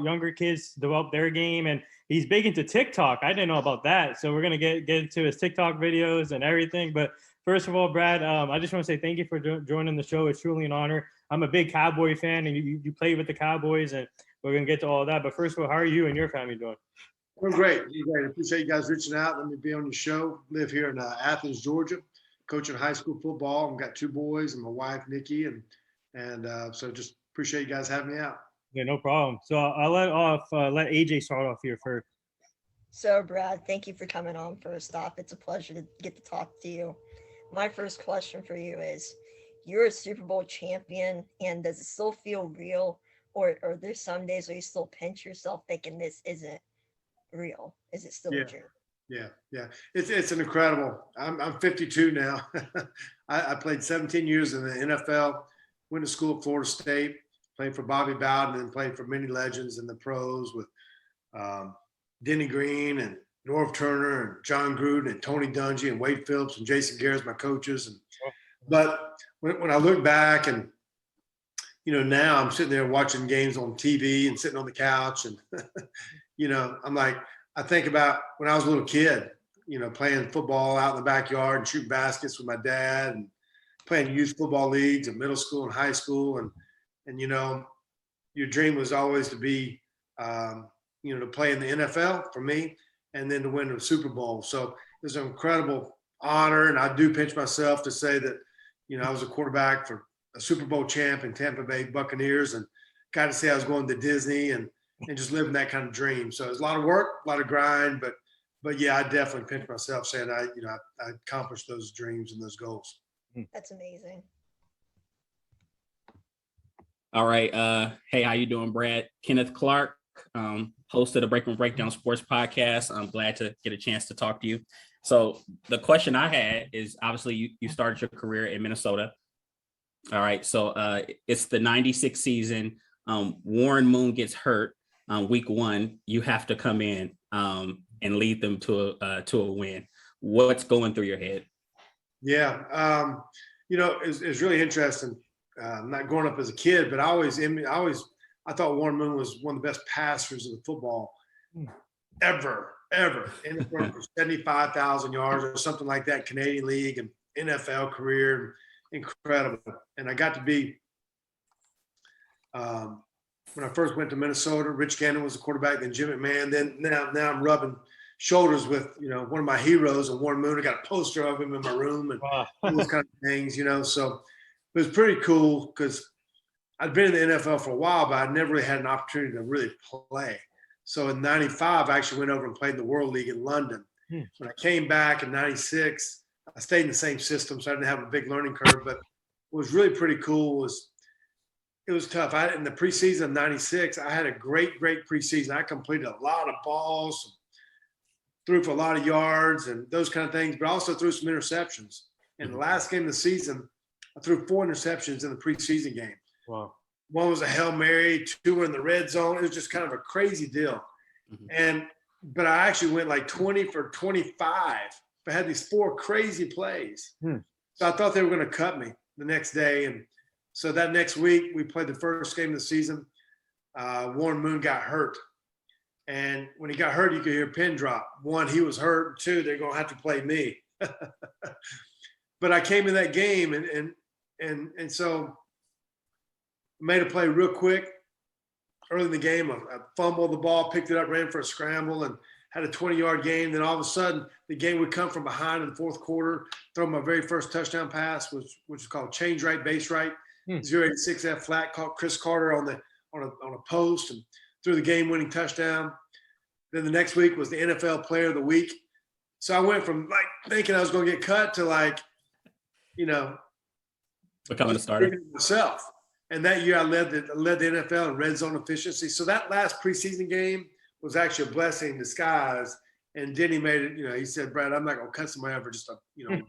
younger kids develop their game, and he's big into TikTok. I didn't know about that, so we're gonna get into his TikTok videos and everything. But first of all, Brad, I just want to say thank you for joining the show. It's truly an honor. I'm a big Cowboy fan, and you played with the Cowboys, and we're gonna get to all of that. But first of all, how are you and your family doing? We're great. I appreciate you guys reaching out. Let me be on your show. Live here in Athens, Georgia, coaching high school football. I've got 2 boys and my wife, Nikki, and so just appreciate you guys having me out. Yeah, no problem. So I'll let AJ start off here first. So, Brad, thank you for coming on first off. It's a pleasure to get to talk to you. My first question for you is, you're a Super Bowl champion, and does it still feel real? Or are there some days where you still pinch yourself thinking this isn't real? Is it still a dream? Yeah. It's an incredible. I'm 52 now. I played 17 years in the NFL, went to school at Florida State, played for Bobby Bowden, and played for many legends in the pros with Denny Green and Norv Turner and John Gruden and Tony Dungy and Wade Phillips and Jason Garrett, my coaches. But when I look back and, now I'm sitting there watching games on TV and sitting on the couch and, I'm like, I think about when I was a little kid, playing football out in the backyard and shooting baskets with my dad and playing youth football leagues in middle school and high school. And your dream was always to be, to play in the NFL for me and then to win the Super Bowl. So it's an incredible honor. And I do pinch myself to say that, I was a quarterback for a Super Bowl champ in Tampa Bay Buccaneers and got to say I was going to Disney and just living that kind of dream. So it's a lot of work, a lot of grind, but yeah, I definitely pinch myself saying I accomplished those dreams and those goals. That's amazing. All right. Hey, how you doing, Brad? Kenneth Clark, host of the Break and Breakdown Sports Podcast. I'm glad to get a chance to talk to you. So the question I had is, obviously you started your career in Minnesota. All right. So it's the 96 season. Warren Moon gets hurt week 1. You have to come in and lead them to a win. What's going through your head? Yeah. It's really interesting. Not growing up as a kid, but I thought Warren Moon was one of the best passers of the football ever. In the for 75,000 yards or something like that, Canadian League and NFL career, incredible. And I got to be, when I first went to Minnesota, Rich Gannon was the quarterback, then Jim McMahon. Then now I'm rubbing shoulders with, one of my heroes, and Warren Moon. I got a poster of him in my room and all those kind of things, So it was pretty cool because I'd been in the NFL for a while, but I'd never really had an opportunity to really play. So in 95, I actually went over and played in the World League in London. When I came back in 96, I stayed in the same system, so I didn't have a big learning curve. But what was really pretty cool was it was tough. In the preseason of 96, I had a great preseason. I completed a lot of balls, threw for a lot of yards and those kind of things, but also threw some interceptions. In the last game of the season, I threw 4 interceptions in the preseason game. Wow. One was a Hail Mary, 2 were in the red zone. It was just kind of a crazy deal. But I actually went like 20 for 25. I had these 4 crazy plays. So I thought they were going to cut me the next day. And so that next week, we played the first game of the season. Warren Moon got hurt. And when he got hurt, you could hear a pin drop. 1, he was hurt. 2, they're going to have to play me. But I came in that game and so made a play real quick early in the game. I fumbled the ball, picked it up, ran for a scramble, and had a 20-yard gain. Then all of a sudden, the game would come from behind in the fourth quarter, throw my very first touchdown pass, which was called change right, base right, 086 F flat, caught Chris Carter on a post and threw the game-winning touchdown. Then the next week was the NFL Player of the Week. So I went from thinking I was going to get cut to becoming a starter myself. And that year I led the NFL in red zone efficiency. So that last preseason game was actually a blessing in disguise. And Denny made it, he said, Brad, I'm not going to cut somebody out for just a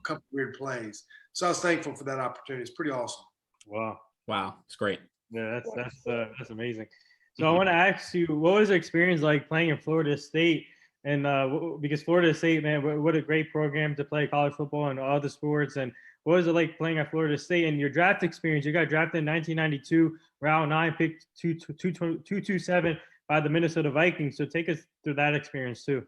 couple weird plays. So I was thankful for that opportunity. It's pretty awesome. Wow. It's great. Yeah, that's amazing. So I want to ask you, what was the experience like playing in Florida State? And because Florida State, man, what a great program to play college football and all the sports. And what was it like playing at Florida State? And your draft experience, you got drafted in 1992, round 9, pick 227, by the Minnesota Vikings. So take us through that experience too.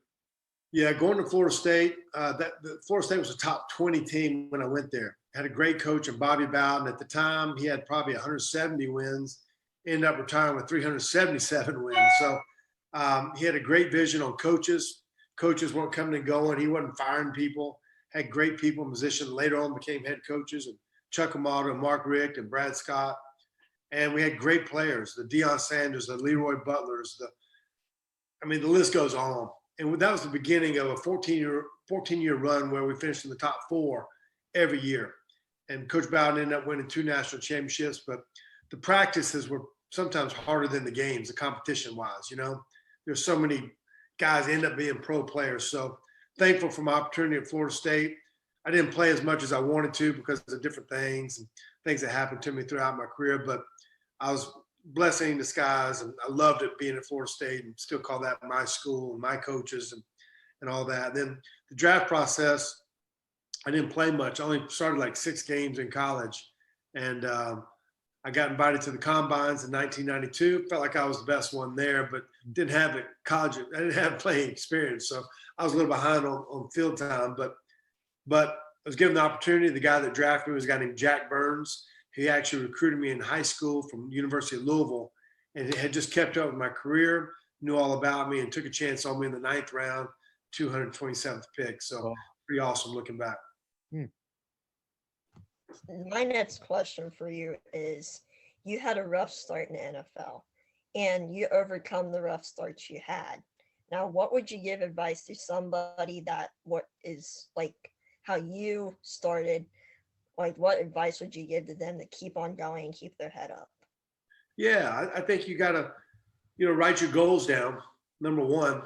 Yeah, going to Florida State, the Florida State was a top 20 team when I went there. Had a great coach in Bobby Bowden. At the time, he had probably 170 wins, ended up retiring with 377 wins. So he had a great vision on coaches. Coaches weren't coming and going. He wasn't firing people. Had great people in position. Later on became head coaches, and Chuck Amato, and Mark Richt, and Brad Scott. And we had great players, the Deion Sanders, the Leroy Butlers, the list goes on. And that was the beginning of a 14-year run where we finished in the top 4 every year. And Coach Bowden ended up winning 2 national championships, but the practices were sometimes harder than the games, the competition-wise, you know. There's so many guys end up being pro players. So thankful for my opportunity at Florida State. I didn't play as much as I wanted to because of different things and things that happened to me throughout my career, but I was blessing in disguise, and I loved it being at Florida State and still call that my school and my coaches and all that. And then the draft process, I didn't play much. I only started like 6 games in college. And I got invited to the combines in 1992. Felt like I was the best one there, but didn't have the college. I didn't have playing experience. So I was a little behind on field time, but I was given the opportunity. The guy that drafted me was a guy named Jack Burns. He actually recruited me in high school from University of Louisville, and had just kept up with my career, knew all about me, and took a chance on me in the 9th round, 227th pick. So pretty awesome looking back. My next question for you is, you had a rough start in the NFL, and you overcome the rough starts you had. Now, what would you give advice to somebody that what is like how you started? Like, what advice would you give to them to keep on going and keep their head up? Yeah, I think you got to, write your goals down, number one.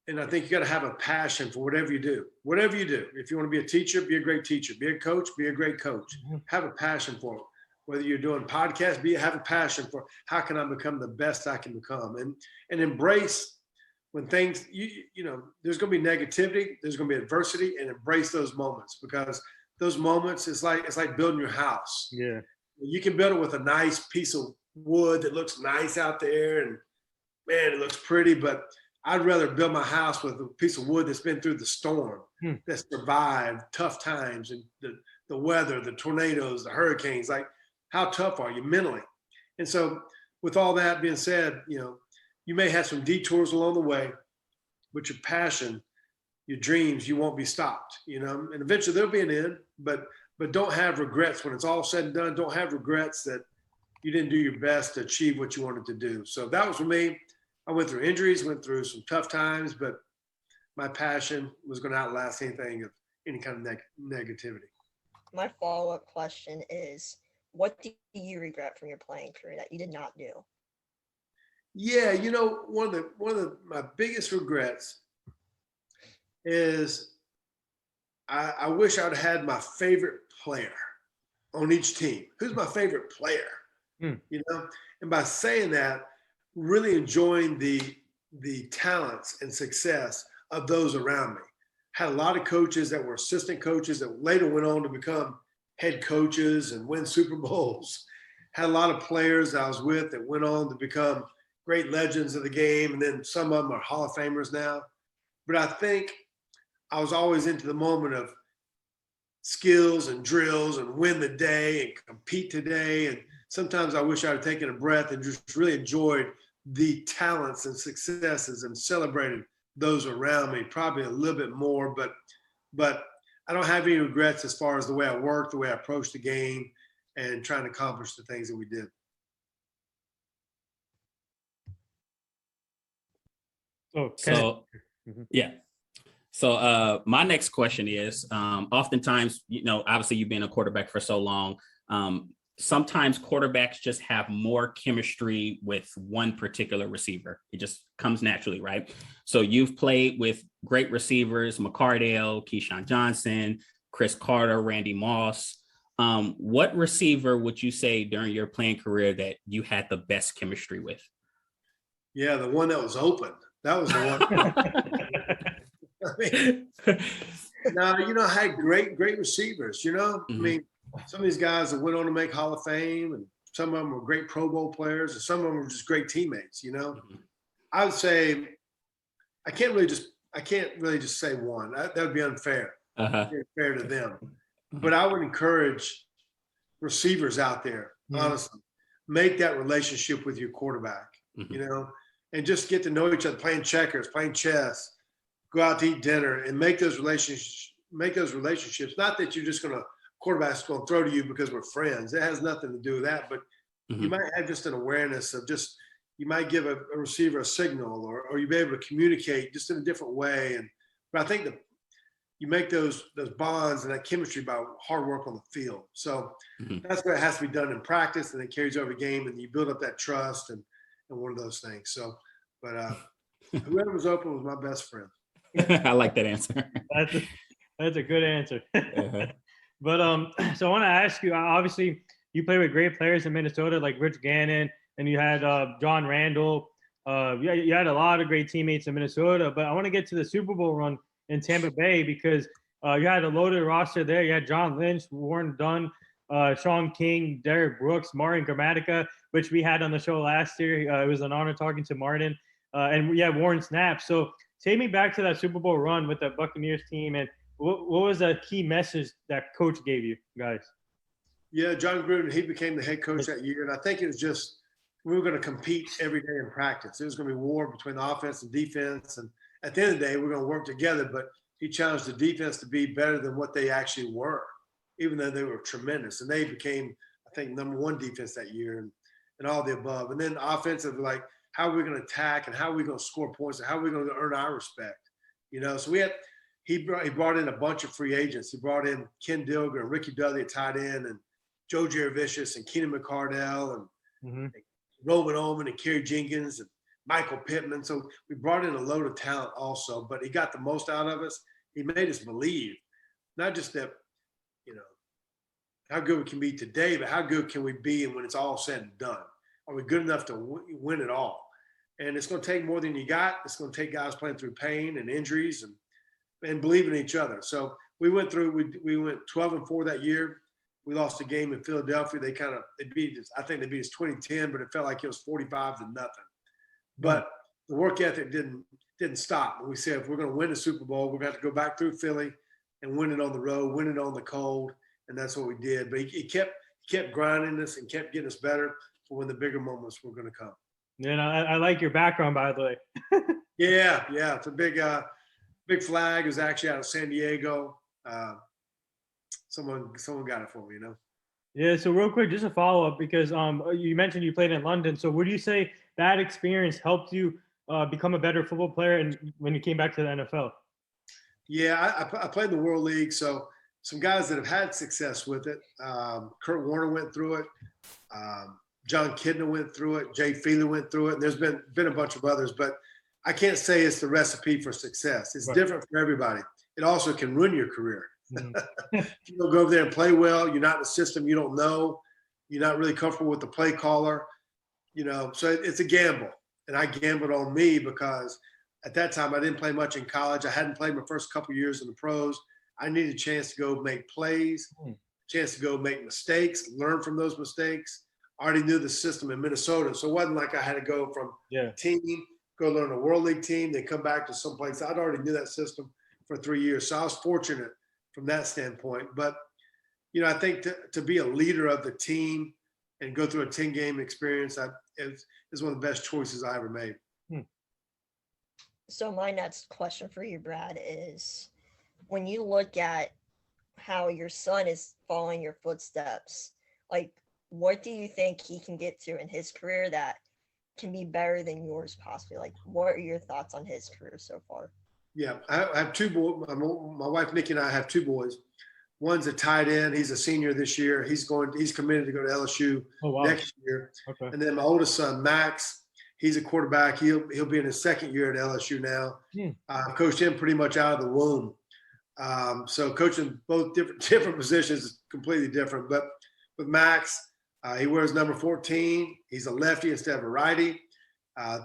And I think you got to have a passion for whatever you do. Whatever you do. If you want to be a teacher, be a great teacher. Be a coach, be a great coach. Have a passion for it. Whether you're doing podcasts, have a passion for how can I become the best I can become. And embrace when things, there's going to be negativity, there's going to be adversity, and embrace those moments, because those moments, it's like building your house. Yeah. You can build it with a nice piece of wood that looks nice out there, and man, it looks pretty, but I'd rather build my house with a piece of wood that's been through the storm, that's survived tough times and the weather, the tornadoes, the hurricanes. Like, how tough are you mentally? And so with all that being said, you may have some detours along the way, but your passion, your dreams, you won't be stopped, and eventually there'll be an end, but don't have regrets when it's all said and done. Don't have regrets that you didn't do your best to achieve what you wanted to do. So that was for me. I went through injuries, went through some tough times, but my passion was going to outlast anything of any kind of negativity. My follow-up question is, what do you regret from your playing career that you did not do? Yeah, one of my biggest regrets is I wish I'd had my favorite player on each team. Who's my favorite player? And by saying that, really enjoying the talents and success of those around me. Had a lot of coaches that were assistant coaches that later went on to become head coaches and win Super Bowls. Had a lot of players that I was with that went on to become great legends of the game, and then some of them are Hall of Famers now. But I think I was always into the moment of skills and drills and win the day and compete today. And sometimes I wish I had taken a breath and just really enjoyed the talents and successes and celebrated those around me probably a little bit more, but I don't have any regrets as far as the way I worked, the way I approached the game, and trying to accomplish the things that we did. So my next question is, oftentimes, obviously you've been a quarterback for so long. Sometimes quarterbacks just have more chemistry with one particular receiver. It just comes naturally, right? So you've played with great receivers, McCardale, Keyshawn Johnson, Chris Carter, Randy Moss. What receiver would you say during your playing career that you had the best chemistry with? Yeah, the one that was open. That was the one. I had great receivers, I mean, some of these guys that went on to make Hall of Fame, and some of them were great Pro Bowl players, and some of them were just great teammates, I would say I can't really just say one. That would be unfair. Uh-huh. Fair to them. But I would encourage receivers out there, honestly, make that relationship with your quarterback, and just get to know each other, playing checkers, playing chess, go out to eat dinner, and make those relationships. Not that you're just quarterback's going to throw to you because we're friends. It has nothing to do with that. But you might have just an awareness of you might give a receiver a signal, or you be able to communicate just in a different way. But I think that you make those bonds and that chemistry by hard work on the field. So that's what has to be done in practice, and it carries over the game, and you build up that trust and one of those things. So, but whoever was open was my best friend. I like that answer. That's a good answer. But so I want to ask you. Obviously, you play with great players in Minnesota, like Rich Gannon, and you had John Randall. You had a lot of great teammates in Minnesota. But I want to get to the Super Bowl run in Tampa Bay, because you had a loaded roster there. You had John Lynch, Warren Dunn, Sean King, Derek Brooks, Martin Gramatica, which we had on the show last year. It was an honor talking to Martin. And we had Warren Snap. So take me back to that Super Bowl run with the Buccaneers team, and what was a key message that coach gave you guys? Yeah, John Gruden, he became the head coach that year. And I think it was just we were going to compete every day in practice. It was going to be war between the offense and defense. And at the end of the day, we're going to work together. But he challenged the defense to be better than what they actually were, even though they were tremendous. And they became, I think, number one defense that year and all the above. And then offensive, like, how are we going to attack and how are we going to score points and how are we going to earn our respect? So he brought in a bunch of free agents. He brought in Ken Dilger and Ricky Dudley, a tight end, and Joe Jaravicius and Keenan McCardell and Roman Ullman and Kerry Jenkins and Michael Pittman. So we brought in a load of talent also, but he got the most out of us. He made us believe, not just that, how good we can be today, but how good can we be when it's all said and done? Are we good enough to win it all? And it's going to take more than you got. It's going to take guys playing through pain and injuries and believing in each other. So we went 12-4 that year. We lost a game in Philadelphia. They beat us. I think they beat us 20-10, but it felt like it was 45-0. But the work ethic didn't stop. And we said, if we're going to win the Super Bowl, we're going to have to go back through Philly and win it on the road, win it on the cold. And that's what we did. But he kept grinding us and kept getting us better for when the bigger moments were going to come. I like your background, by the way. Yeah. It's a big flag. It was actually out of San Diego. Someone got it for me, Yeah. So real quick, just a follow up, because you mentioned you played in London. So would you say that experience helped you become a better football player and when you came back to the NFL? Yeah, I played in the World League. So some guys that have had success with it. Kurt Warner went through it. John Kidna went through it. Jay Feely went through it. And there's been a bunch of others, but I can't say it's the recipe for success. It's different for everybody. It also can ruin your career. If you don't go over there and play well, you're not in the system, you don't know, you're not really comfortable with the play caller, so it's a gamble. And I gambled on me because at that time I didn't play much in college. I hadn't played my first couple years in the pros. I needed a chance to go make plays, a chance to go make mistakes, learn from those mistakes. I already knew the system in Minnesota, so it wasn't like I had to go from team, go learn a World League team, then come back to someplace. I'd already knew that system for 3 years, so I was fortunate from that standpoint. But, I think to be a leader of the team and go through a 10-game experience is one of the best choices I ever made. So my next question for you, Brad, is when you look at how your son is following your footsteps, like, what do you think he can get to in his career that can be better than yours possibly? Like, what are your thoughts on his career so far? Yeah, I have two boys. My wife, Nikki, and I have two boys. One's a tight end. He's a senior this year. He's committed to go to LSU next year. Okay. And then my oldest son, Max, he's a quarterback. He'll be in his second year at LSU now. I've coached him pretty much out of the womb. So coaching both different positions is completely different. But with Max, he wears number 14. He's a lefty instead of a righty.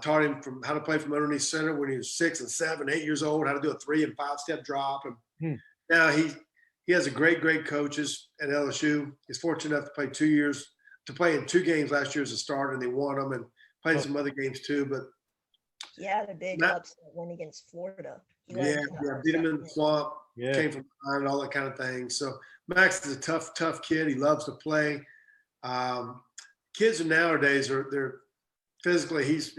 Taught him from how to play from underneath center when he was 6 and 7, 8 years old, how to do a 3 and 5 step drop. And now he has a great coaches at LSU. He's fortunate enough to play in 2 games last year as a starter, and they won them, and played some other games too. But He had a big Matt- upset win against Florida. He Yeah, led to that yeah, beat him in the upset swamp, Yeah. came from behind, all that kind of thing. So Max is a tough kid. He loves to play. Kids nowadays they're physically he's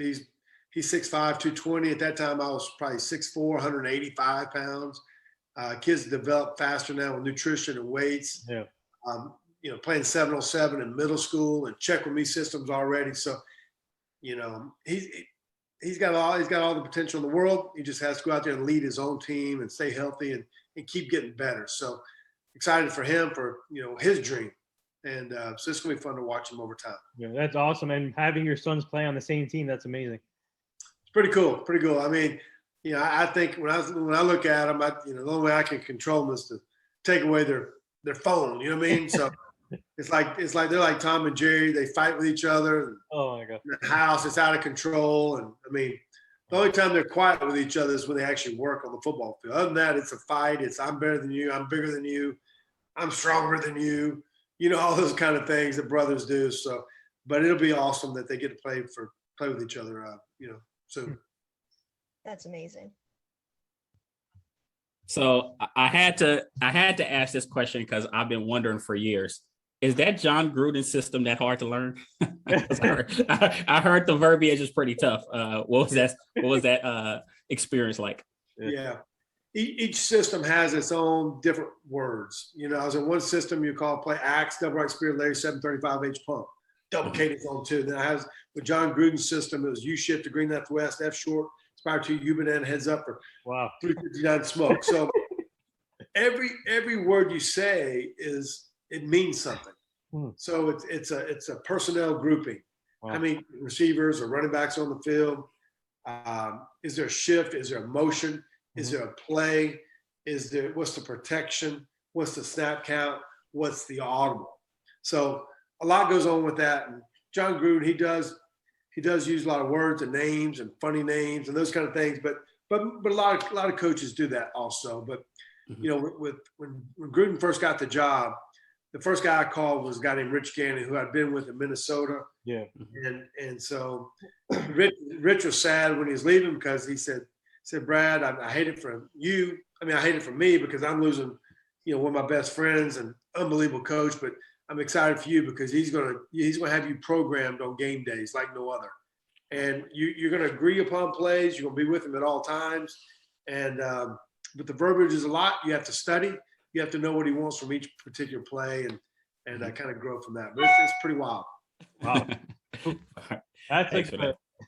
6'5", 220. At that time, I was probably 6'4", 185 pounds. Kids develop faster now with nutrition and weights. Yeah. Playing 707 in middle school and check with me systems already. So, he's got all the potential in the world. He just has to go out there and lead his own team and stay healthy and keep getting better. So excited for him for his dream. And so it's gonna be fun to watch him over time. Yeah, that's awesome. And having your sons play on the same team, that's amazing. It's pretty cool. Pretty cool. I mean, I think when I look at them, the only way I can control them is to take away their phone. You know what I mean? So it's like they're like Tom and Jerry. They fight with each other. Oh my God. The house is out of control. And I mean, the only time they're quiet with each other is when they actually work on the football field. Other than that, it's a fight. It's I'm better than you. I'm bigger than you. I'm stronger than you. All those kind of things that brothers do. So, but it'll be awesome that they get to play with each other. Soon. That's amazing. So I had to ask this question because I've been wondering for years. Is that John Gruden system that hard to learn? I heard the verbiage is pretty tough. What was that experience like? Yeah. Each system has its own different words. I was in one system you call play axe, double right spear, Larry 735H pump. Double cadence on two. Then I has with John Gruden's system, it was U shift to green left west, F short, inspire two, U banana heads up for Wow. 359 smoke. So every word you say it means something. So it's a personnel grouping. Wow. How many receivers or running backs on the field? Is there a shift? Is there a motion? Is there a play? What's the protection? What's the snap count? What's the audible? So a lot goes on with that. And John Gruden, he does use a lot of words and names and funny names and those kind of things. But a lot of coaches do that also. But when Gruden first got the job, the first guy I called was a guy named Rich Gannon, who I'd been with in Minnesota. Yeah. And so Rich was sad when he was leaving because he said, Brad, I hate it for you. I mean, I hate it for me because I'm losing, one of my best friends and unbelievable coach, but I'm excited for you because he's gonna have you programmed on game days like no other. And you're gonna agree upon plays, you're gonna be with him at all times. And but the verbiage is a lot. You have to study, you have to know what he wants from each particular play and kind of grow from that. But it's pretty wild. Wow. That's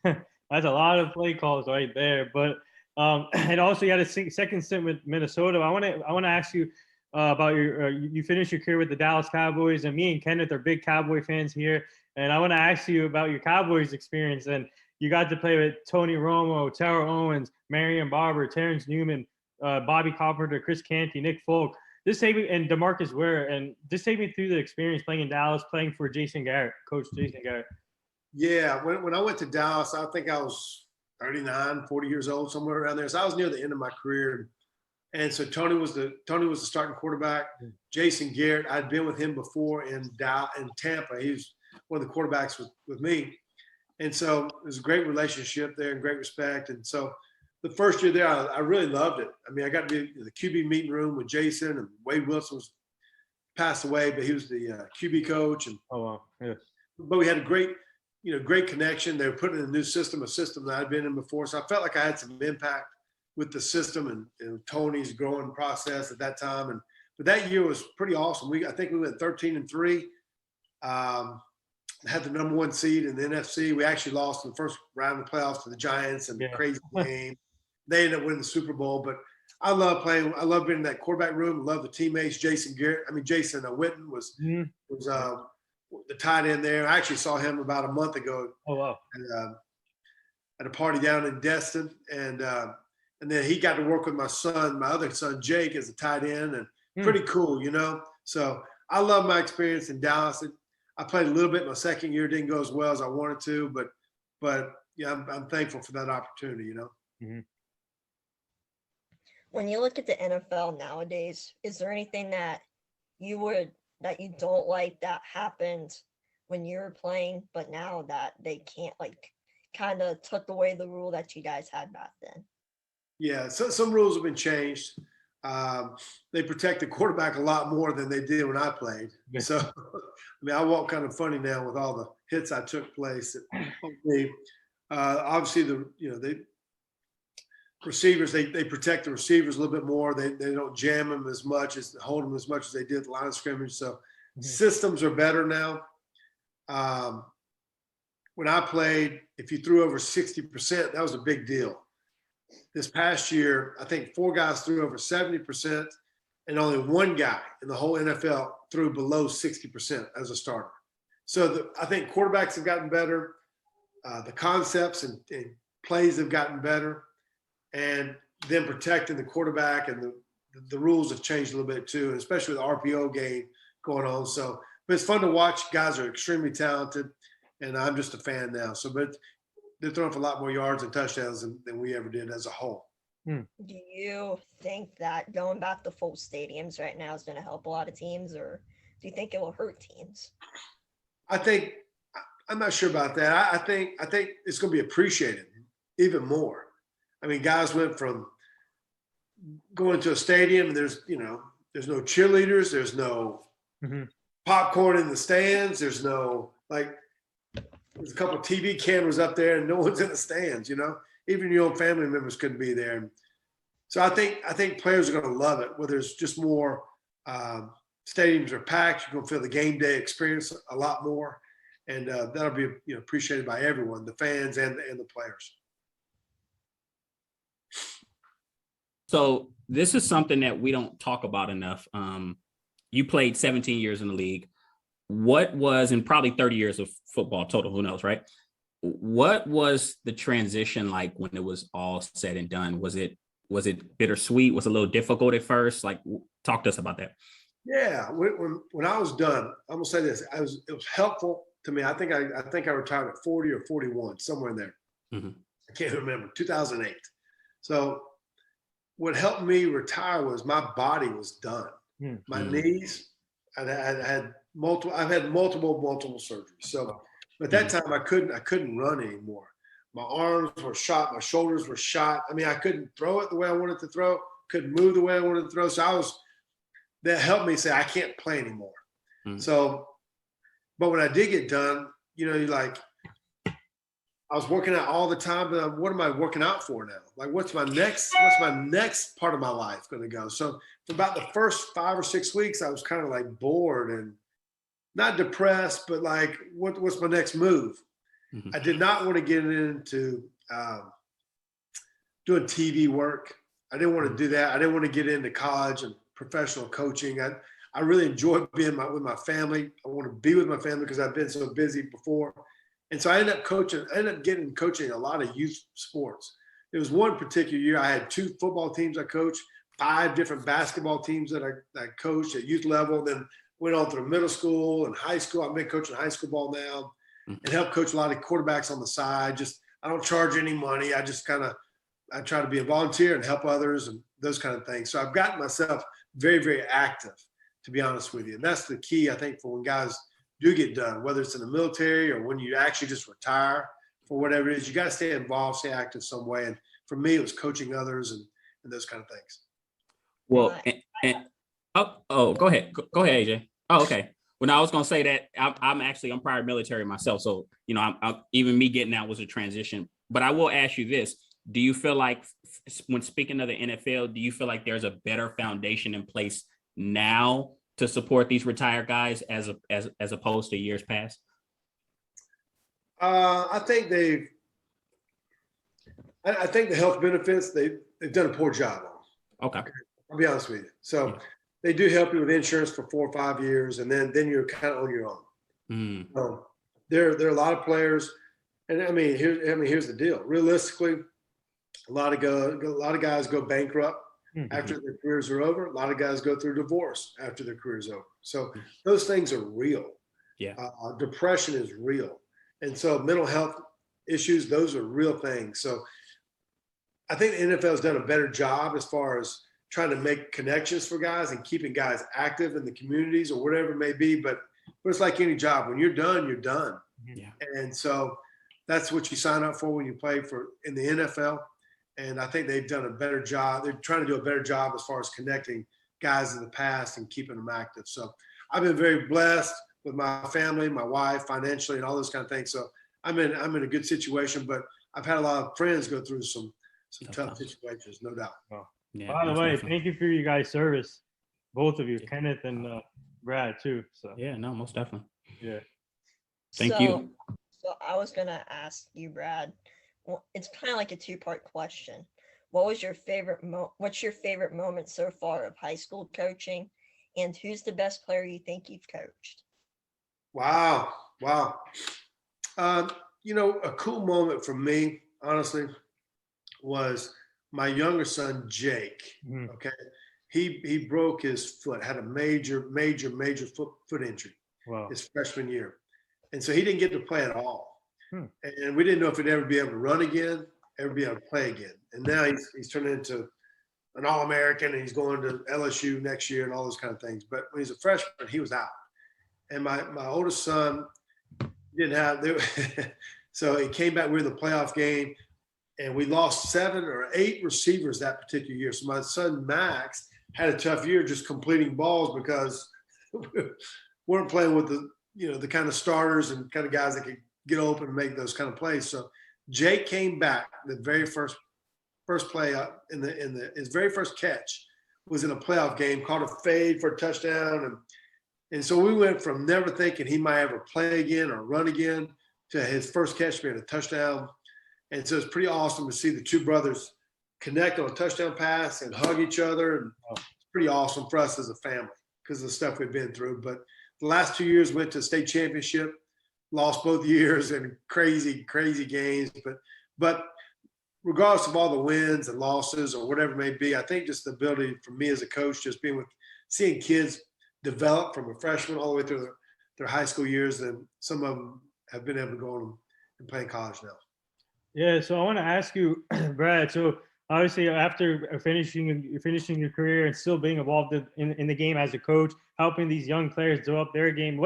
that's a lot of play calls right there. But and also you had a second stint with Minnesota. I want to ask you about you finished your career with the Dallas Cowboys, and me and Kenneth are big Cowboy fans here. And I want to ask you about your Cowboys experience. And you got to play with Tony Romo, Terrell Owens, Marion Barber, Terrence Newman, Bobby Carpenter, Chris Canty, Nick Folk. Just take me and DeMarcus Ware, and just take me through the experience playing in Dallas, playing for Jason Garrett, Coach Jason Garrett. Yeah, when I went to Dallas, I think I was 39, 40 years old, somewhere around there. So I was near the end of my career. And so Tony was the starting quarterback. Jason Garrett, I'd been with him before in Tampa. He was one of the quarterbacks with me. And so it was a great relationship there and great respect. And so the first year there, I really loved it. I mean, I got to be in the QB meeting room with Jason, and Wade Wilson was passed away, but he was the QB coach. And Oh wow, yeah. But we had a great connection. They were putting in a new system, a system that I'd been in before. So I felt like I had some impact with the system and Tony's growing process at that time. But that year was pretty awesome. I think we went 13-3. Had the number one seed in the NFC. We actually lost in the first round of the playoffs to the Giants and crazy game. They ended up winning the Super Bowl. But I love playing. I love being in that quarterback room. I love the teammates. Jason Witten was the tight end there. I actually saw him about a month ago. Oh wow! At a party down in Destin, and then he got to work with my other son Jake, as a tight end, and pretty cool, So I love my experience in Dallas. I played a little bit my second year, didn't go as well as I wanted to, but yeah, I'm thankful for that opportunity. Mm-hmm. When you look at the NFL nowadays, is there anything that you don't like that happened when you were playing, but now that they can't, like kind of took away the rule that you guys had back then? Yeah, so some rules have been changed. They protect the quarterback a lot more than they did when I played. Yeah. So, I mean, I walk kind of funny now with all the hits I took place. Obviously, the receivers, they protect the receivers a little bit more. They don't jam them as much as hold them as much as they did at the line of scrimmage. So systems are better now. When I played, if you threw over 60%, that was a big deal. This past year, I think 4 guys threw over 70%, and only 1 guy in the whole NFL threw below 60% as a starter. So I think quarterbacks have gotten better. The concepts and plays have gotten better. And then protecting the quarterback and the rules have changed a little bit too, and especially with the RPO game going on. So, but it's fun to watch. Guys are extremely talented, and I'm just a fan now. So, but they're throwing for a lot more yards and touchdowns than we ever did as a whole. Do you think that going back to full stadiums right now is going to help a lot of teams, or do you think it will hurt teams? I'm not sure about that. I think it's going to be appreciated even more. I mean, guys went from going to a stadium and there's no cheerleaders, there's no popcorn in the stands, there's a couple of TV cameras up there and no one's in the stands, even your own family members couldn't be there. And so I think players are going to love it, where there's just more stadiums are packed. You're going to feel the game day experience a lot more. And that'll be appreciated by everyone, the fans and the players. So this is something that we don't talk about enough. You played 17 years in the league. What was, and probably 30 years of football total, who knows, right? What was the transition like when it was all said and done? Was it bittersweet? Was it a little difficult at first? Like, talk to us about that. Yeah, when I was done, I'm gonna say this: it was helpful to me. I think I retired at 40 or 41, somewhere in there. I can't remember. 2008. So what helped me retire was my body was done. My knees, I've had multiple surgeries. So at that time I couldn't run anymore. My arms were shot, my shoulders were shot. I mean, I couldn't throw it the way I wanted to throw, couldn't move the way I wanted to throw. So that helped me say I can't play anymore. So, but when I did get done, I was working out all the time, but what am I working out for now? Like, what's my next part of my life going to go? So for about the first 5 or 6 weeks, I was kind of like bored and not depressed, but like, what's my next move? I did not want to get into doing TV work. I didn't want to do that. I didn't want to get into college and professional coaching. I really enjoyed being with my family. I want to be with my family because I've been so busy before. And so I ended up coaching a lot of youth sports. There was one particular year I had 2 football teams I coached, 5 different basketball teams that I coached at youth level, then went on through middle school and high school. I've been coaching high school ball now and help coach a lot of quarterbacks on the side. I don't charge any money. I try to be a volunteer and help others and those kind of things. So I've gotten myself very, very active, to be honest with you. And that's the key, I think, for when guys do get done, whether it's in the military or when you actually just retire for whatever it is. You got to stay involved, stay active some way. And for me, it was coaching others and those kind of things. Well, go ahead. Go ahead, AJ. Oh, okay. Well, now I was going to say that I'm prior military myself. So, even me getting out was a transition. But I will ask you this. Do you feel like, when speaking of the NFL, do you feel like there's a better foundation in place now to support these retired guys as opposed to years past? I think the health benefits they've done a poor job on. Okay. I'll be honest with you. So they do help you with insurance for 4 or 5 years, and then you're kind of on your own. There are a lot of players, and here's the deal. Realistically, a lot of guys go bankrupt after their careers are over. A lot of guys go through divorce after their careers over. So those things are real. Yeah. Depression is real. And so mental health issues, those are real things. So I think the NFL has done a better job as far as trying to make connections for guys and keeping guys active in the communities or whatever it may be. But it's like any job. When you're done, you're done. Yeah. And so that's what you sign up for when you play in the NFL. And I think they've done a better job. They're trying to do a better job as far as connecting guys in the past and keeping them active. So I've been very blessed with my family, my wife, financially, and all those kind of things. So I'm in a good situation, but I've had a lot of friends go through some tough situations, no doubt. Yeah, By the most way, definitely. thank you for your guys' service, both of you, Kenneth and Brad too. So Yeah, no, most definitely. yeah. Thank you. So I was gonna ask you, Brad. Well, it's kind of like a two-part question. What's your favorite moment so far of high school coaching, and who's the best player you think you've coached? Wow. A cool moment for me, honestly, was my younger son, Jake. Mhm. Okay. He broke his foot, had a major foot injury Wow. his freshman year. And so he didn't get to play at all. Hmm. And we didn't know if he'd ever be able to run again, ever be able to play again. And now he's turned into an All-American, and he's going to LSU next year and all those kind of things. But when he's a freshman, he was out. And my oldest son didn't have so he came back. We were in the playoff game, and we lost 7 or 8 receivers that particular year. So my son Max had a tough year just completing balls because we weren't playing with the kind of starters and kind of guys that could get open and make those kind of plays. So Jake came back. The very first play up his very first catch was in a playoff game, caught a fade for a touchdown. And so we went from never thinking he might ever play again or run again to his first catch being a touchdown. And so it's pretty awesome to see the two brothers connect on a touchdown pass and hug each other. And it's pretty awesome for us as a family because of the stuff we've been through. But the last 2 years went to state championship, lost both years in crazy games. But regardless of all the wins and losses or whatever it may be, I think just the ability for me as a coach, just seeing kids develop from a freshman all the way through their high school years, and some of them have been able to go on and play in college now. Yeah, so I want to ask you, Brad. So obviously, after finishing your career and still being involved in the game as a coach, helping these young players develop their game,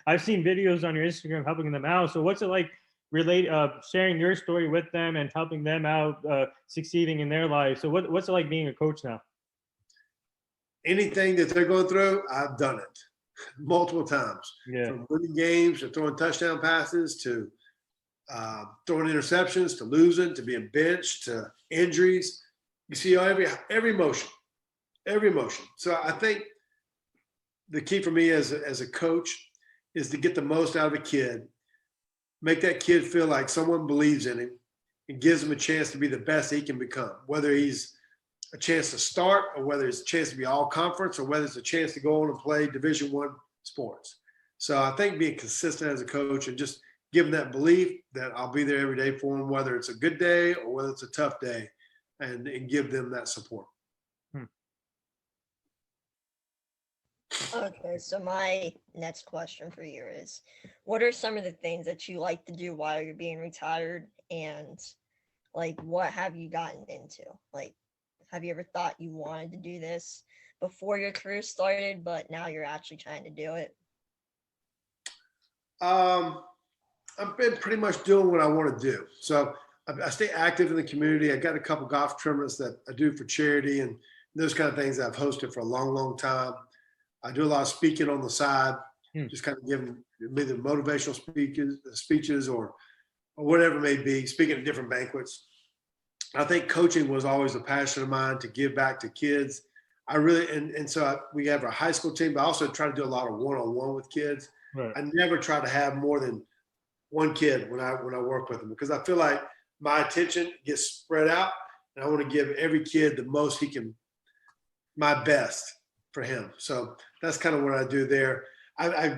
I've seen videos on your Instagram helping them out. So what's it like sharing your story with them and helping them out succeeding in their lives? So what's it like being a coach now? Anything that they're going through, I've done it multiple times. Yeah. From winning games to throwing touchdown passes to throwing interceptions to losing to being benched to injuries. You see every motion. So I think the key for me as a coach is to get the most out of a kid, make that kid feel like someone believes in him and gives him a chance to be the best he can become, whether he's a chance to start or whether it's a chance to be all conference or whether it's a chance to go on and play Division I sports. So I think being consistent as a coach and just giving that belief that I'll be there every day for them, whether it's a good day or whether it's a tough day, and give them that support. Okay, so my next question for you is, what are some of the things that you like to do while you're being retired, and like what have you gotten into? Like, have you ever thought you wanted to do this before your career started, but now you're actually trying to do it? I've been pretty much doing what I want to do. So I stay active in the community. I got a couple golf tournaments that I do for charity and those kind of things I've hosted for a long time. I do a lot of speaking on the side, just kind of giving maybe motivational speeches or whatever it may be, speaking at different banquets. I think coaching was always a passion of mine to give back to kids. We have a high school team, but I also try to do a lot of one-on-one with kids. Right. I never try to have more than one kid when I work with them because I feel like my attention gets spread out and I want to give every kid the most my best for him. So that's kind of what I do there. I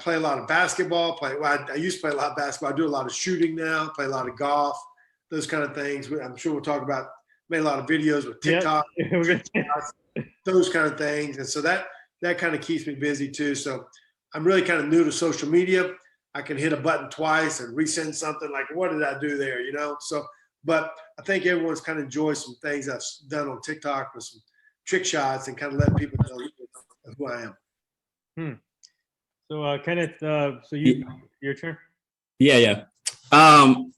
play a lot of basketball. I used to play a lot of basketball. I do a lot of shooting now. Play a lot of golf. Those kind of things. I'm sure we'll talk about. Made a lot of videos with TikTok. Yep. Those kind of things, and so that kind of keeps me busy too. So I'm really kind of new to social media. I can hit a button twice and resend something like, what did I do there? So, but I think everyone's kind of enjoyed some things I've done on TikTok with some trick shots and kind of let people know who I am. So Kenneth, your turn. Yeah.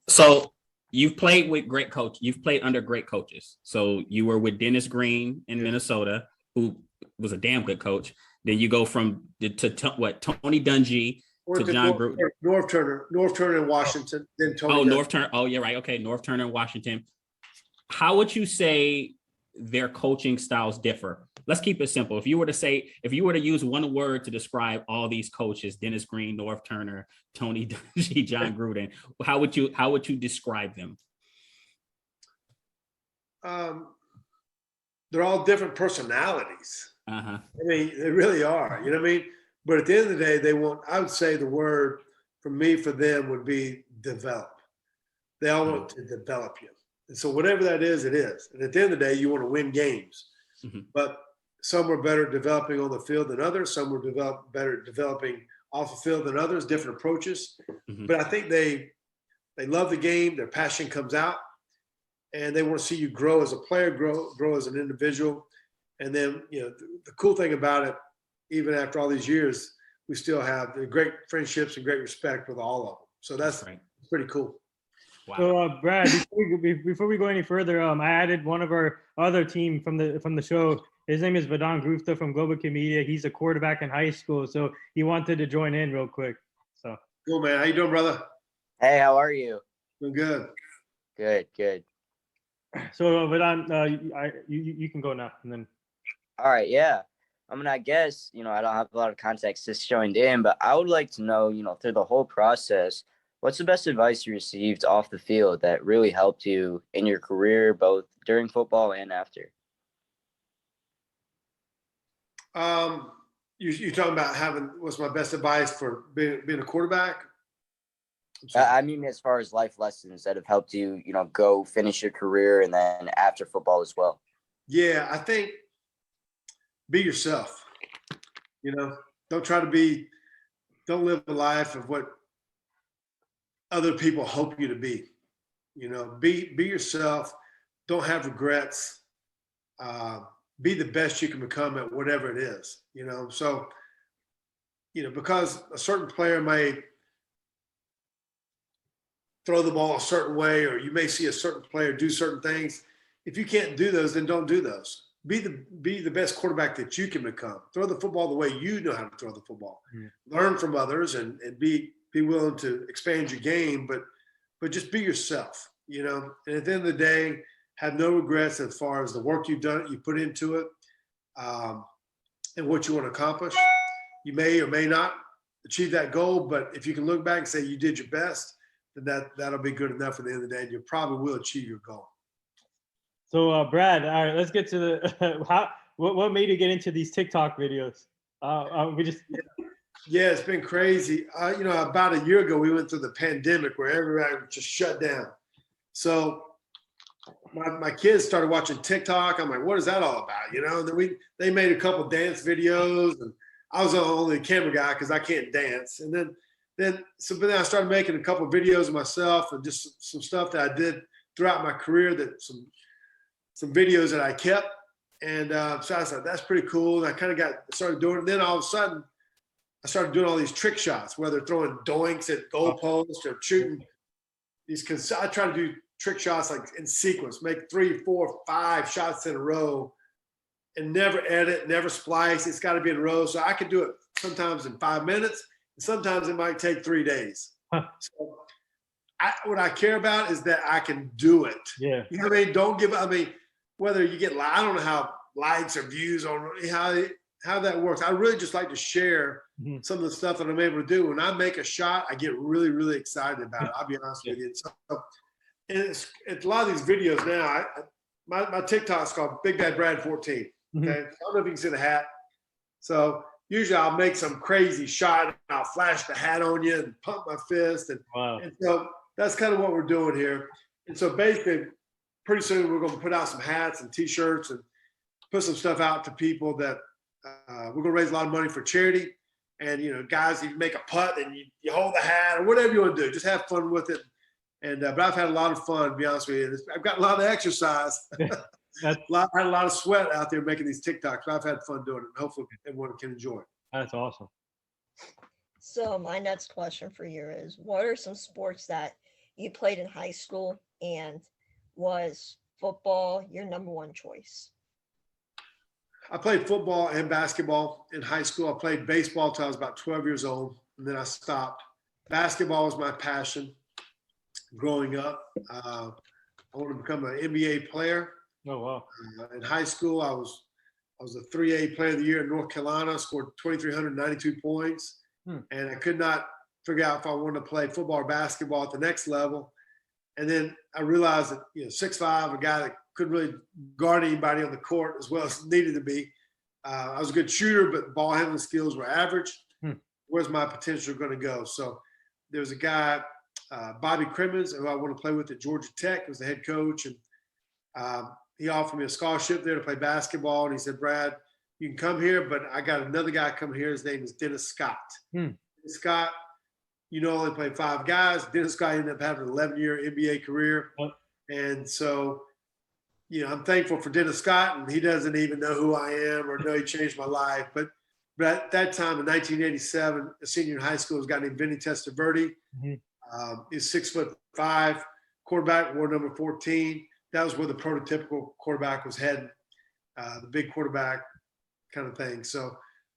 So you've played with great coach. You've played under great coaches. So you were with Dennis Green in Minnesota, who was a damn good coach. Then you go from Tony Dungy to John Gruden. North Turner in Washington. Then Tony. Oh, North Turner. Oh, yeah, right. Okay, North Turner in Washington. How would you say their coaching styles differ? Let's keep it simple. If you were to use one word to describe all these coaches, Dennis Green, North Turner, Tony Dungy, John Gruden, how would you describe them? They're all different personalities. Uh-huh. I mean, they really are. You know what I mean? But at the end of the day, I would say the word for them would be develop. They all want to develop you. And so whatever that is, it is. And at the end of the day, you want to win games. Mm-hmm. But some were better developing on the field than others. Some were better developing off the field than others, different approaches. Mm-hmm. But I think they love the game. Their passion comes out. And they want to see you grow as a player, grow as an individual. And then, the cool thing about it, even after all these years, we still have the great friendships and great respect with all of them. So that's right. Pretty cool. Wow. So, Brad, before we go any further, I added one of our other team from the show. His name is Vedant Gupta from Global Media. He's a quarterback in high school, so he wanted to join in real quick. So cool, man. How you doing, brother? Hey, how are you? Doing good. Good. So, Vedant, you can go now, and then. All right, yeah. I mean, I guess, I don't have a lot of context just joined in, but I would like to know, through the whole process, what's the best advice you received off the field that really helped you in your career, both during football and after? You talking about what's my best advice for being a quarterback? I mean, as far as life lessons that have helped you, go finish your career and then after football as well. Yeah, I think be yourself. Don't live a life of what other people hope you to be. Be yourself. Don't have regrets. Be the best you can become at whatever it is. So, because a certain player may throw the ball a certain way, or you may see a certain player do certain things. If you can't do those, then don't do those. Be the best quarterback that you can become. Throw the football the way you know how to throw the football. Yeah. Learn from others and be willing to expand your game, but just be yourself, And at the end of the day, have no regrets as far as the work you've done, you put into it, and what you want to accomplish. You may or may not achieve that goal, but if you can look back and say you did your best, then that'll be good enough at the end of the day, and you probably will achieve your goal. So, Brad, all right, let's get to the what made you get into these TikTok videos? Yeah, it's been crazy. About a year ago, we went through the pandemic where everybody just shut down. So my kids started watching TikTok. I'm like, what is that all about? And then they made a couple dance videos, and I was the only camera guy because I can't dance. And then I started making a couple of videos of myself and just some stuff that I did throughout my career, that some videos that I kept. And so I said, that's pretty cool. And I started doing it. And then all of a sudden, I started doing all these trick shots, whether throwing doinks at goalposts or shooting these. I try to do trick shots like in sequence, make 3, 4, 5 shots in a row and never edit, never splice. It's got to be in a row. So I can do it sometimes in 5 minutes. And sometimes it might take 3 days. So what I care about is that I can do it. Yeah. You know what I mean? Don't give up. I mean, whether you get, I don't know how likes or views on how that works. I really just like to share some of the stuff that I'm able to do. When I make a shot, I get really, really excited about it. I'll be honest with you. So, and it's a lot of these videos now. My TikTok's called Big Bad Brad 14. Okay, I don't know if you can see the hat. So usually I'll make some crazy shot and I'll flash the hat on you and pump my fist. And so that's kind of what we're doing here. And so basically, pretty soon we're going to put out some hats and T-shirts and put some stuff out to people that we're going to raise a lot of money for charity. And, guys, you make a putt and you hold the hat or whatever you want to do. Just have fun with it. And but I've had a lot of fun, to be honest with you. I've got a lot of exercise. I had a lot of sweat out there making these TikToks. But I've had fun doing it. And hopefully everyone can enjoy it. That's awesome. So my next question for you is, what are some sports that you played in high school, and was football your number one choice? I played football and basketball in high school. I played baseball till I was about 12 years old, and then I stopped. Basketball was my passion growing up. I wanted to become an NBA player. Oh wow. In high school, I was a 3A player of the year in North Carolina, scored 2,392 points. And I could not figure out if I wanted to play football or basketball at the next level. And then I realized that, 6'5", a guy that couldn't really guard anybody on the court as well as needed to be. I was a good shooter, but ball handling skills were average. Where's my potential going to go? So there's a guy, Bobby Crimmins, who I want to play with at Georgia Tech, was the head coach. And he offered me a scholarship there to play basketball. And he said, Brad, you can come here, but I got another guy coming here. His name is Dennis Scott. Dennis Scott, only played 5 guys. Dennis Scott ended up having an 11-year NBA career. And so, I'm thankful for Dennis Scott, and he doesn't even know who I am or know he changed my life. But at that time in 1987, a senior in high school was a guy named Vinny Testaverde. He's 6'5", quarterback, wore number 14. That was where the prototypical quarterback was heading, the big quarterback kind of thing. So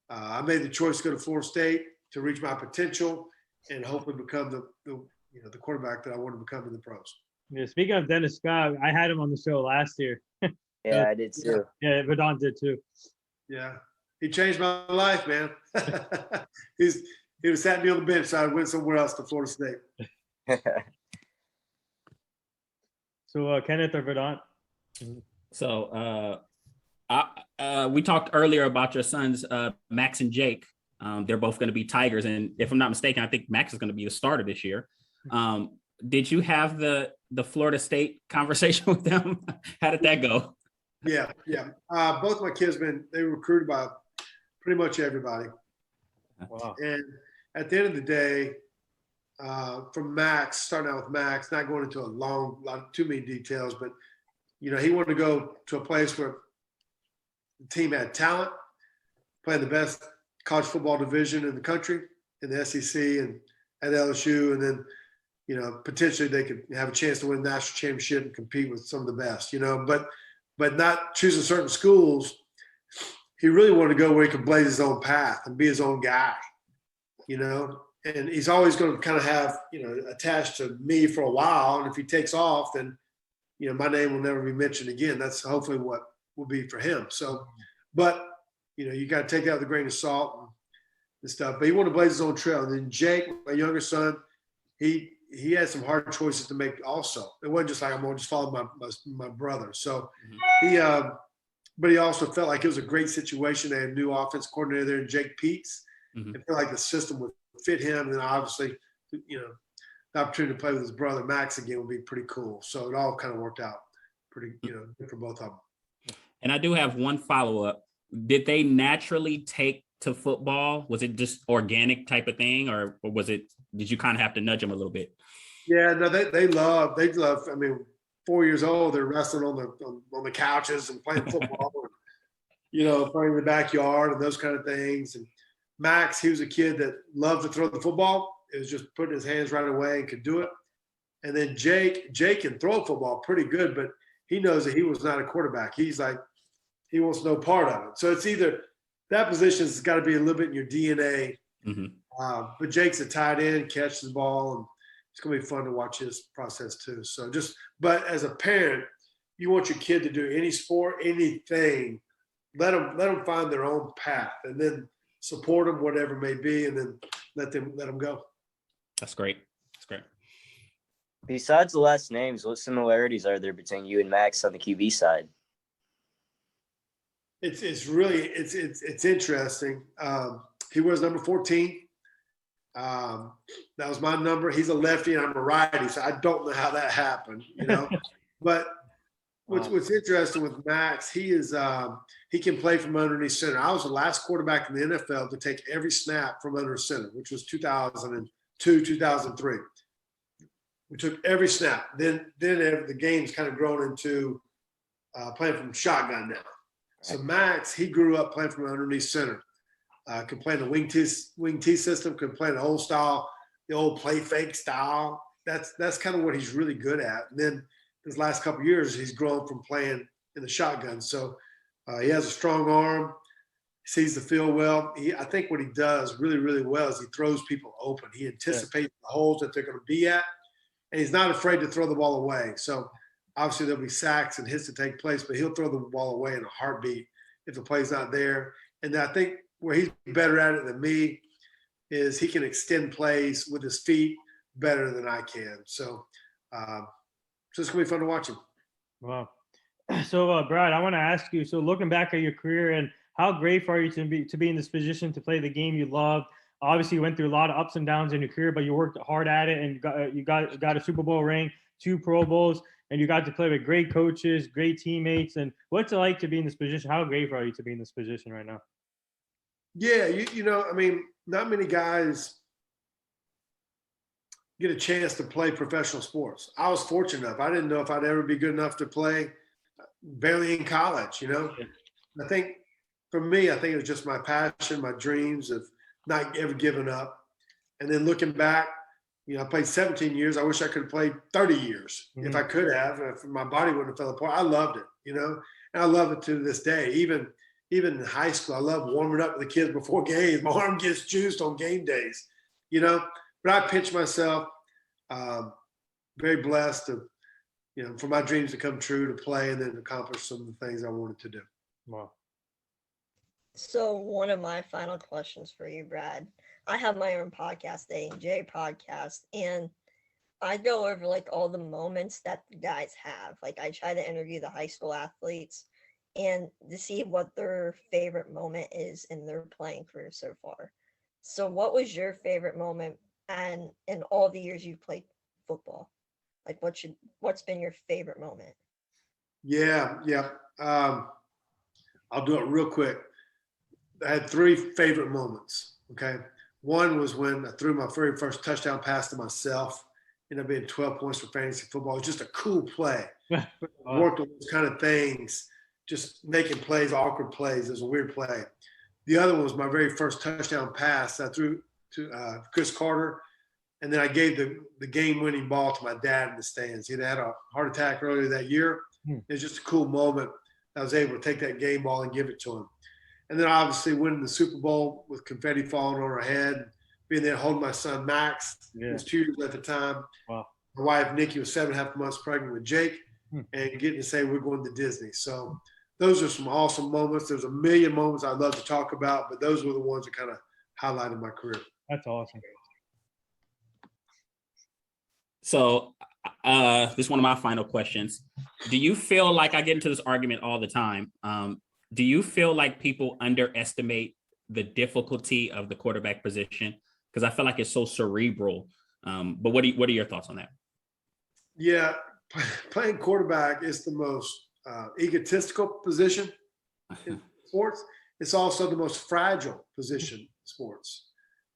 I made the choice to go to Florida State to reach my potential and hopefully become the quarterback that I want to become in the pros. Yeah, speaking of Dennis Scott, I had him on the show last year. Yeah, I did too. Yeah, Verdon did too. Yeah, he changed my life, man. He was sat me on the bench, so I went somewhere else to Florida State. So Kenneth or Verdon? So we talked earlier about your sons, Max and Jake. They're both going to be Tigers, and if I'm not mistaken, I think Max is going to be the starter this year. Did you have the Florida State conversation with them? How did that go? Yeah. Both my kids they were recruited by pretty much everybody. Wow. And at the end of the day, from Max, starting out with Max, not going into too many details, but he wanted to go to a place where the team had talent, playing the best college football division in the country, in the SEC and at LSU, and then potentially they could have a chance to win the national championship and compete with some of the best, but not choosing certain schools. He really wanted to go where he could blaze his own path and be his own guy, and he's always going to kind of have, attached to me for a while. And if he takes off, then, my name will never be mentioned again. That's hopefully what will be for him. So, but, you got to take that with a grain of salt and stuff, but he wanted to blaze his own trail. And then Jake, my younger son, he had some hard choices to make also. It wasn't just like, I'm going to just follow my brother. So but he also felt like it was a great situation. They had a new offense coordinator there, Jake Peets. I feel like the system would fit him. And then obviously, the opportunity to play with his brother Max again would be pretty cool. So it all kind of worked out pretty, good for both of them. And I do have one follow-up. Did they naturally take to football? Was it just organic type of thing, or did you kind of have to nudge them a little bit? Yeah, no, they love. I mean, 4 years old, they're wrestling on the couches and playing football, and, playing in the backyard and those kind of things. And Max, he was a kid that loved to throw the football. It was just putting his hands right away and could do it. And then Jake can throw football pretty good, but he knows that he was not a quarterback. He's like, he wants no part of it. So it's either that position's got to be a little bit in your DNA. But Jake's a tight end, catches the ball, and it's going to be fun to watch his process too. So but as a parent, you want your kid to do any sport, anything, let them find their own path, and then support them, whatever it may be, and then let them go. That's great. Besides the last names, what similarities are there between you and Max on the QB side? It's really interesting. He wears number 14. That was my number. He's a lefty and I'm a righty, so I don't know how that happened, But what's interesting with Max, he can play from underneath center. I was the last quarterback in the NFL to take every snap from under center, which was 2002, 2003. We took every snap. Then the game's kind of grown into playing from shotgun now. So Max, he grew up playing from underneath center. Could play in the wing T system, could play in the old style, the old play fake style. that's kind of what he's really good at. And then his last couple of years, he's grown from playing in the shotgun. So he has a strong arm, sees the field well. I think what he does really, really well is he throws people open. He anticipates the holes that they're going to be at, and he's not afraid to throw the ball away. So obviously there'll be sacks and hits to take place, but he'll throw the ball away in a heartbeat if the play's not there. And I think where he's better at it than me is he can extend plays with his feet better than I can. So it's going to be fun to watch him. Wow. So, Brad, I want to ask you, so looking back at your career, and how grateful are you to be in this position to play the game you love? Obviously, you went through a lot of ups and downs in your career, but you worked hard at it, and you got a Super Bowl ring, 2 Pro Bowls, and you got to play with great coaches, great teammates. And what's it like to be in this position? How grateful are you to be in this position right now? Yeah, you know, I mean, not many guys get a chance to play professional sports. I was fortunate enough. I didn't know if I'd ever be good enough to play barely in college, you know. I think for me, I think it was just my passion, my dreams of not ever giving up. And then looking back, you know, I played 17 years. I wish I could have played 30 years if I could have, if my body wouldn't have fell apart. I loved it, you know, and I love it to this day. Even in high school, I love warming up with the kids before games. My arm gets juiced on game days, you know, but I pitch myself, very blessed to, you know, for my dreams to come true, to play and then accomplish some of the things I wanted to do. Wow. So one of my final questions for you, Brad. I have my own podcast, the A&J podcast, and I go over like all the moments that the guys have. Like I try to interview the high school athletes and to see what their favorite moment is in their playing career so far. So what was your favorite moment and in all the years you've played football? Like what's been your favorite moment? Yeah. I'll do it real quick. I had 3 favorite moments. Okay. One was when I threw my very first touchdown pass to myself. Ended up being 12 points for fantasy football. It was just a cool play. I worked on those kind of things, just making plays, awkward plays. It was a weird play. The other one was my very first touchdown pass. I threw to Chris Carter, and then I gave the game-winning ball to my dad in the stands. He had a heart attack earlier that year. It was just a cool moment. I was able to take that game ball and give it to him. And then obviously winning the Super Bowl with confetti falling on our head, being there holding my son Max, who was 2 years at the time. Wow. My wife Nikki was 7.5 months pregnant with Jake, and getting to say we're going to Disney. So those are some awesome moments. There's a million moments I'd love to talk about, but those were the ones that kind of highlighted my career. That's awesome. So this is one of my final questions. Do you feel like I get into this argument all the time? Do you feel like people underestimate the difficulty of the quarterback position? Because I feel like it's so cerebral. But what are your thoughts on that? Yeah, playing quarterback is the most egotistical position in sports. It's also the most fragile position in sports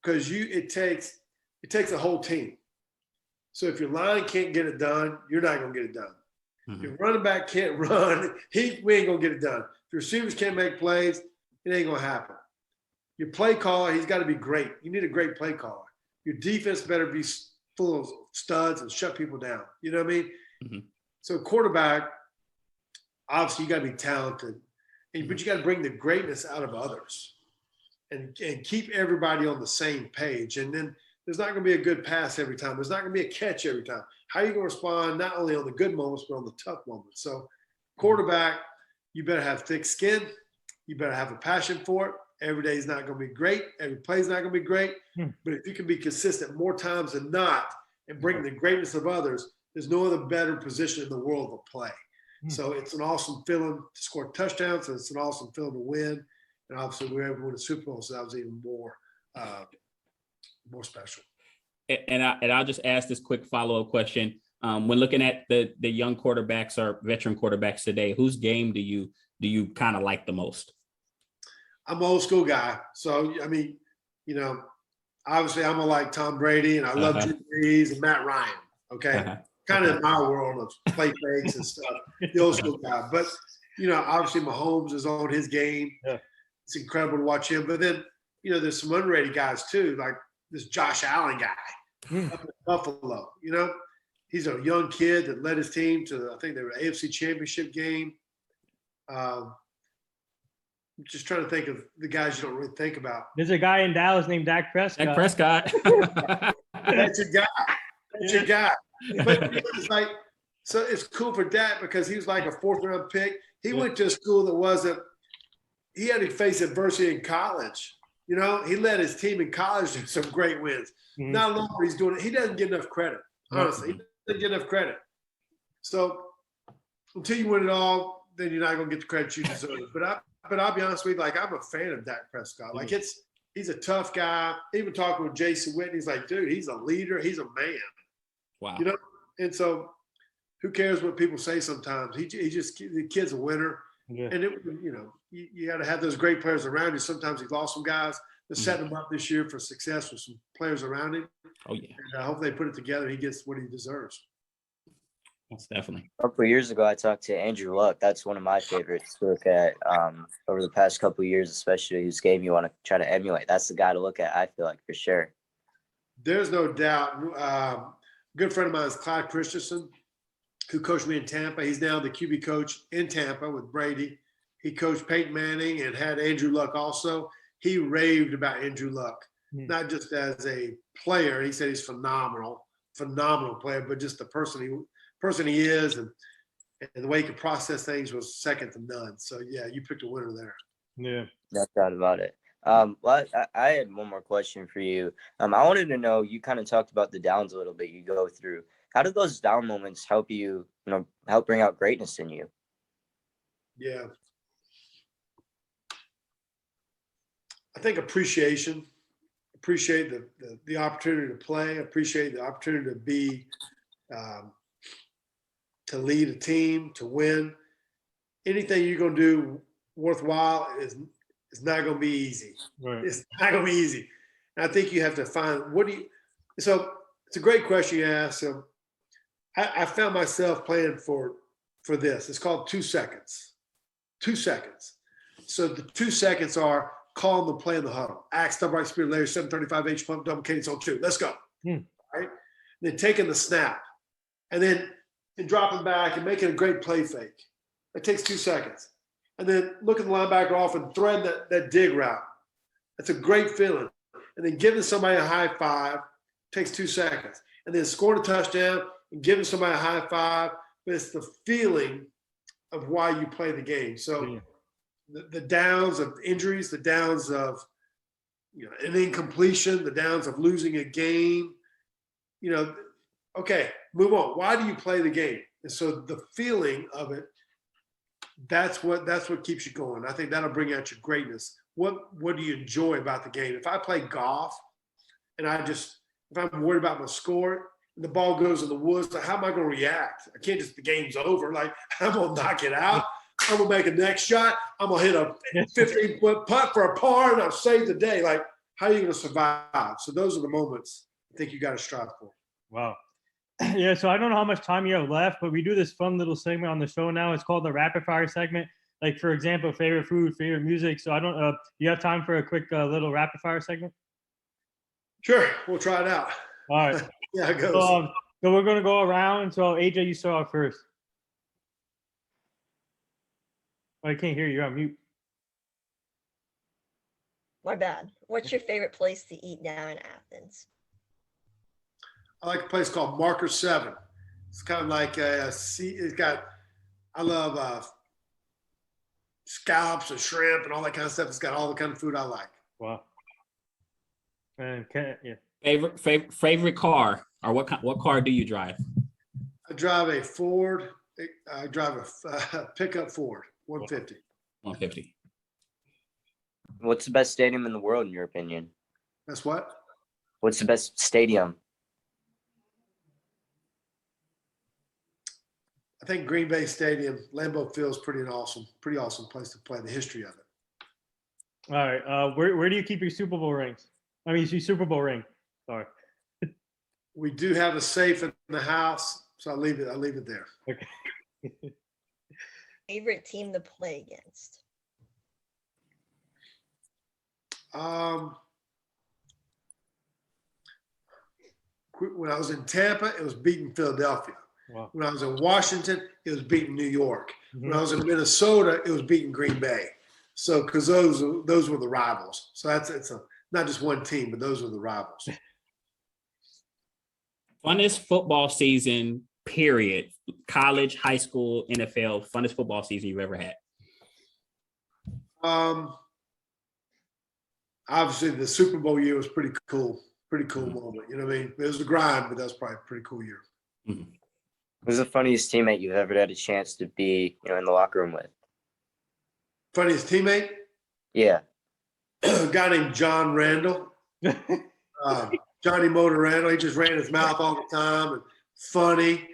because it takes a whole team. So if your line can't get it done, you're not going to get it done. If your running back can't run, we ain't going to get it done. If your receivers can't make plays, it ain't going to happen. Your play caller, he's got to be great. You need a great play caller. Your defense better be full of studs and shut people down. You know what I mean? Mm-hmm. So quarterback, obviously you got to be talented, but you got to bring the greatness out of others and keep everybody on the same page. And then there's not going to be a good pass every time. There's not going to be a catch every time. How are you going to respond not only on the good moments, but on the tough moments? So quarterback, you better have thick skin. You better have a passion for it. Every day is not going to be great. Every play is not going to be great. But if you can be consistent more times than not and bring the greatness of others, there's no other better position in the world to play. So it's an awesome feeling to score touchdowns, and it's an awesome feeling to win. And obviously we were able to win the Super Bowl, so that was even more special. And I'll just ask this quick follow-up question. When looking at the young quarterbacks or veteran quarterbacks today, whose game do you kind of like the most? I'm an old school guy. So, I mean, you know, obviously I'm like Tom Brady, and I love Drew Brees and Matt Ryan. Okay. Kind of in my world of play fakes and stuff, the old school guy. But, you know, obviously Mahomes is on his game. Yeah. It's incredible to watch him. But then, you know, there's some underrated guys too, like this Josh Allen guy. up in Buffalo. You know, he's a young kid that led his team to, I think they were AFC Championship game. Just trying to think of the guys you don't really think about. There's a guy in Dallas named Dak Prescott. Dak Prescott. That's your guy. That's your guy. But it's like, so it's cool for Dak because he was like a 4th round pick. He went to a school that wasn't, he had to face adversity in college. You know, he led his team in college to some great wins. Mhm. Not long he's doing it. He doesn't get enough credit. Honestly, he doesn't get enough credit. So until you win it all, then you're not going to get the credit you deserve. But I'll be honest with you, like I'm a fan of Dak Prescott. Like he's a tough guy. Even talking with Jason Witten, he's like, dude, he's a leader. He's a man. Wow. You know, and so who cares what people say sometimes? He just, the kid's a winner. Yeah. And it, you know, you got to have those great players around you. Sometimes he's lost some guys. They're setting him up this year for success with some players around him. Oh yeah. And I hope they put it together. He gets what he deserves. That's definitely. A couple of years ago, I talked to Andrew Luck. That's one of my favorites to look at over the past couple of years, especially whose game you want to try to emulate. That's the guy to look at, I feel like, for sure. There's no doubt. A good friend of mine is Clyde Christensen, who coached me in Tampa. He's now the QB coach in Tampa with Brady. He coached Peyton Manning and had Andrew Luck also. He raved about Andrew Luck, not just as a player. He said he's phenomenal player, but just the person he is and the way he could process things was second to none. So yeah, you picked a winner there. Yeah. No doubt about it. Well, I had one more question for you. I wanted to know, you kind of talked about the downs a little bit you go through. How did those down moments help you, help bring out greatness in you? Yeah. I think appreciate the opportunity to play, appreciate the opportunity to be, to lead a team, to win. Anything you're going to do worthwhile is not going to be easy. Right. It's not going to be easy. And I think you have to find, so it's a great question you asked. So I found myself playing for this. It's called 2 seconds. 2 seconds. So the 2 seconds are calling the play in the huddle. Axe, double right spear, Larry, 735 H pump, double cadence on 2. Let's go. Right? Then taking the snap. And then dropping back and making a great play fake. It takes 2 seconds. And then looking the linebacker off and threading that dig route. That's a great feeling. And then giving somebody a high five takes 2 seconds. And then scoring a touchdown and giving somebody a high five. But it's the feeling of why you play the game. So the downs of injuries, the downs of an incompletion, the downs of losing a game, okay, move on. Why do you play the game? And so the feeling of it, that's what keeps you going. I think that'll bring out your greatness. What do you enjoy about the game? If I play golf and if I'm worried about my score and the ball goes in the woods, like, how am I going to react? I can't just, the game's over. Like, I'm going to knock it out. I'm going to make a next shot. I'm going to hit a 15-foot putt for a par and I've saved the day. Like, how are you going to survive? So those are the moments I think you got to strive for. Wow. Yeah, so I don't know how much time you have left, but we do this fun little segment on the show now. It's called the rapid fire segment. Like, for example, favorite food, favorite music. So I don't do you have time for a quick little rapid fire segment? Sure, we'll try it out. All right. Yeah, it goes. So we're going to go around. So AJ, you start off first. Oh, I can't hear you. You're on mute. My bad. What's your favorite place to eat down in Athens? I like a place called Marker 7. It's kind of like I love scallops and shrimp and all that kind of stuff. It's got all the kind of food I like. Wow. And Favorite car, or what car do you drive? I drive a Ford. I drive a pickup Ford 150. 150. What's the best stadium in the world, in your opinion? That's what? What's the best stadium? I think Green Bay Stadium, Lambeau Field is pretty awesome place to play. The history of it. all right. Where do you keep your Super Bowl rings? I mean, your Super Bowl ring. Sorry. We do have a safe in the house, so I leave it there. Okay. Favorite team to play against? When I was in Tampa, it was beating Philadelphia. Wow. When I was in Washington, it was beating New York. Mhm. When I was in Minnesota, it was beating Green Bay. So because those were the rivals. So it's not just one team, but those were the rivals. Funnest football season, period. College, high school, NFL, funnest football season you've ever had. Obviously, the Super Bowl year was pretty cool. Pretty cool moment. You know what I mean? It was a grind, but that was probably a pretty cool year. Who's the funniest teammate you've ever had a chance to be, in the locker room with? Funniest teammate? Yeah. A guy named John Randall. Johnny Motor Randall. He just ran his mouth all the time and funny.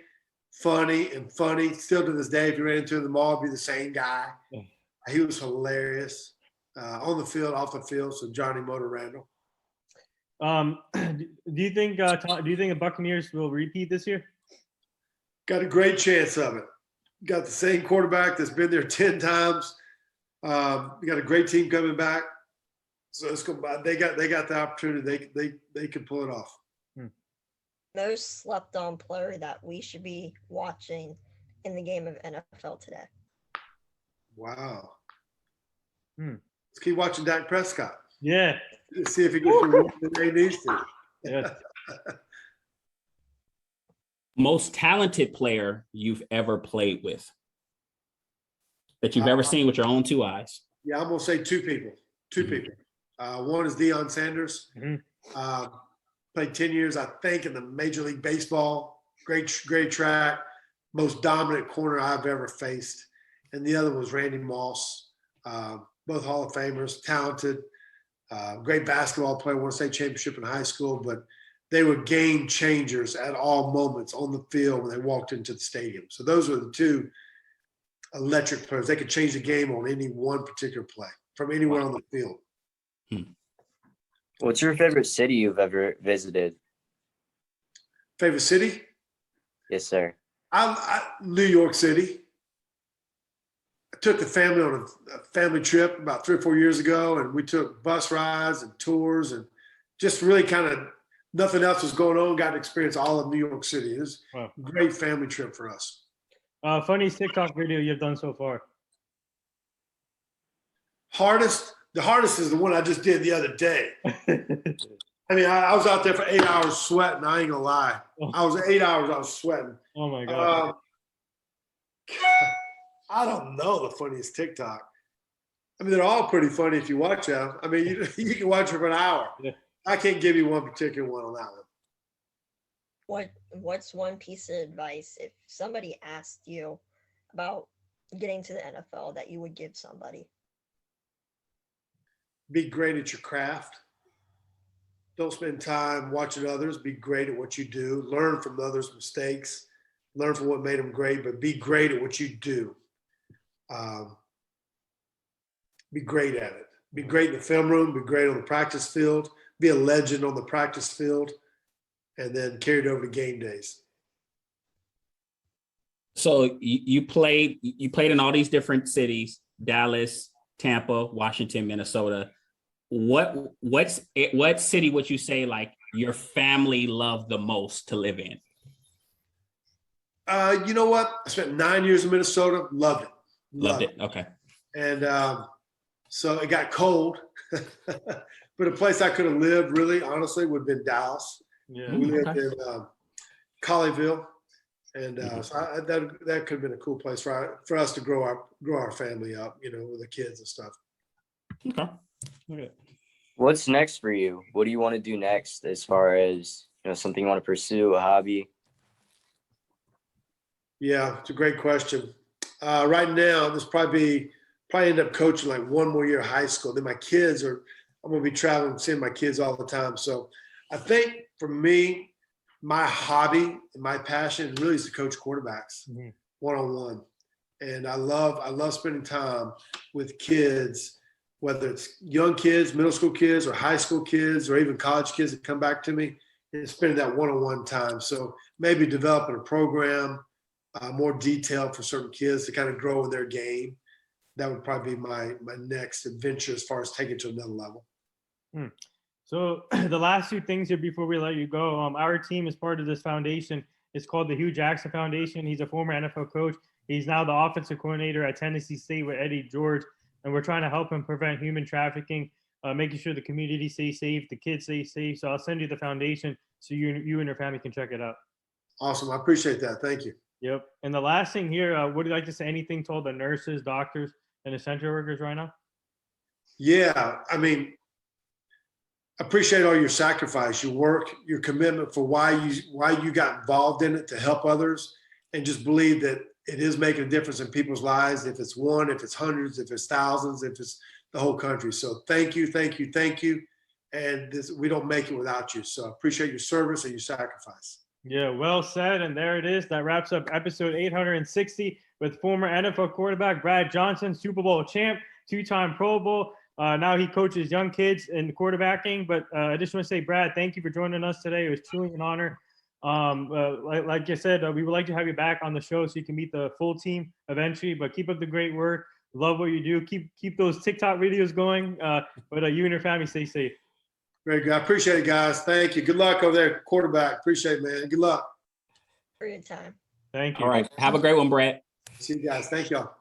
Still to this day, if you ran into him in the mall, it'd be the same guy. He was hilarious on the field, off the field. So Johnny Motor Randall. Do you think the Buccaneers will repeat this year? Got a great chance of it. Got the same quarterback that's been there 10 times. We got a great team coming back. So it's going. They got the opportunity. They can pull it off. Most slept on player that we should be watching in the game of NFL today. Wow. Let's keep watching Dak Prescott. Yeah. Let's see if he gets the reward that he needs to. Yes. Most talented player you've ever played with, that you've ever seen with your own two eyes. Yeah, I'm gonna say two people. One is Deion Sanders. Played 10 years, I think, in the Major League Baseball. Great track, most dominant corner I've ever faced. And the other was Randy Moss. Both Hall of Famers, talented, great basketball player. Won a state championship in high school, but they were game changers at all moments on the field when they walked into the stadium. So those were the two electric players. They could change the game on any one particular play from anywhere on the field. What's your favorite city you've ever visited? Favorite city? Yes, sir. New York City. I took the family on a family trip about 3 or 4 years ago, and we took bus rides and tours and just really kind of nothing else was going on. Got to experience all of New York City. It was a great family trip for us. Funniest TikTok video you've done so far? The hardest is the one I just did the other day. I mean, I was out there for 8 hours sweating. I ain't gonna lie. I was 8 hours. I was sweating. Oh my god. I don't know the funniest TikTok. I mean, they're all pretty funny if you watch them. I mean, you can watch them for an hour. Yeah. I can't give you one particular one on that one. What's one piece of advice if somebody asked you about getting to the NFL that you would give somebody? Be great at your craft. Don't spend time watching others. Be great at what you do. Learn from others' mistakes. Learn from what made them great, but be great at what you do. Be great at it. Be great in the film room. Be great on the practice field. Be a legend on the practice field, and then carry it over to game days. So you played in all these different cities: Dallas, Tampa, Washington, Minnesota. What city would you say like your family loved the most to live in? You know what? I spent 9 years in Minnesota. Loved it. Loved it. Okay. And so it got cold. But a place I could have lived, really, honestly, would have been Dallas. Yeah. We lived in Colleyville. And so that could have been a cool place for us to grow our family up, with the kids and stuff. Okay. What's next for you? What do you want to do next as far as, something you want to pursue, a hobby? Yeah, it's a great question. Right now, this probably end up coaching like one more year of high school. Then I'm going to be traveling, seeing my kids all the time. So I think for me, my hobby and my passion really is to coach quarterbacks one-on-one. And I love spending time with kids, whether it's young kids, middle school kids, or high school kids, or even college kids that come back to me, and spending that one-on-one time. So maybe developing a program, more detailed for certain kids to kind of grow in their game. That would probably be my next adventure as far as taking it to another level. So the last two things here before we let you go, our team is part of this foundation. It's called the Hugh Jackson Foundation. He's a former NFL coach. He's now the offensive coordinator at Tennessee State with Eddie George, and we're trying to help him prevent human trafficking, making sure the community stays safe, the kids stay safe. So I'll send you the foundation so you and your family can check it out. Awesome. I appreciate that. Thank you. Yep. And the last thing here, would you like to say anything to all the nurses, doctors, and essential workers right now? Yeah, I mean, appreciate all your sacrifice, your work, your commitment for why you got involved in it to help others, and just believe that it is making a difference in people's lives. If it's one, if it's hundreds, if it's thousands, if it's the whole country. So thank you. And we don't make it without you. So I appreciate your service and your sacrifice. Yeah, well said. And there it is. That wraps up episode 860 with former NFL quarterback Brad Johnson, Super Bowl champ, two-time Pro Bowl. Now he coaches young kids in quarterbacking. But I just want to say, Brad, thank you for joining us today. It was truly an honor. Like I said, we would like to have you back on the show so you can meet the full team eventually. But keep up the great work. Love what you do. Keep those TikTok videos going. But you and your family stay safe. Very good. I appreciate it, guys. Thank you. Good luck over there, quarterback. Appreciate it, man. Good luck. For your time. Thank you. All right. Have a great one, Brad. See you guys. Thank y'all.